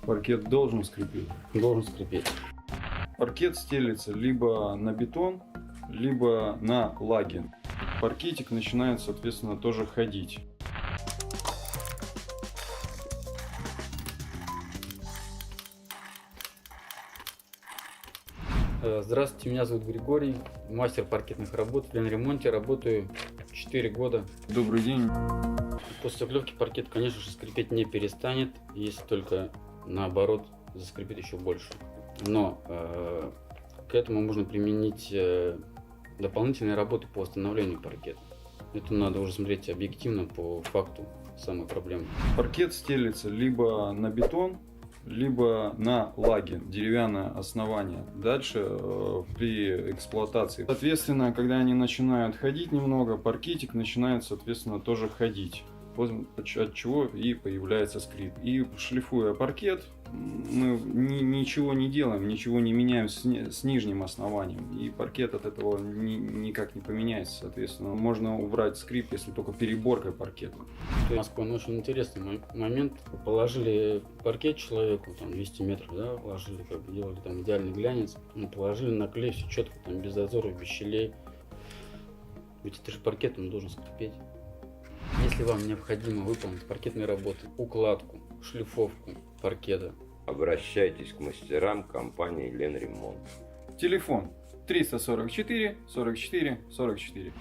Паркет должен скрипеть. Должен скрипеть. Паркет стелится либо на бетон, либо на лаги. Паркетик начинает, соответственно, тоже ходить. Здравствуйте, меня зовут Григорий, мастер паркетных работ. В ремонте работаю 4 года. Добрый день. После оклевки паркет, конечно же, скрипеть не перестанет, если только наоборот заскрипит еще больше. Но к этому можно применить дополнительные работы по восстановлению паркета. Это надо уже смотреть объективно по факту самой проблемы. Паркет стелится либо на бетон, либо на лаги, деревянное основание. Дальше при эксплуатации. Соответственно, когда они начинают ходить немного, паркетик начинает, соответственно, тоже ходить. От чего и появляется скрип. И шлифуя паркет, мы ничего не делаем, ничего не меняем с нижним основанием. И паркет от этого никак не поменяется. Соответственно, можно убрать скрип, если только переборкой паркета. Москва, очень интересный момент. Положили паркет человеку, там 200 метров, да, положили, как бы делали там идеальный глянец. Положили на клей, все четко, там без зазоров, без щелей. Ведь это же паркет, он должен скрипеть. Если вам необходимо выполнить паркетные работы, укладку, шлифовку паркета, обращайтесь к мастерам компании Ленремонт. Телефон 344 44 44.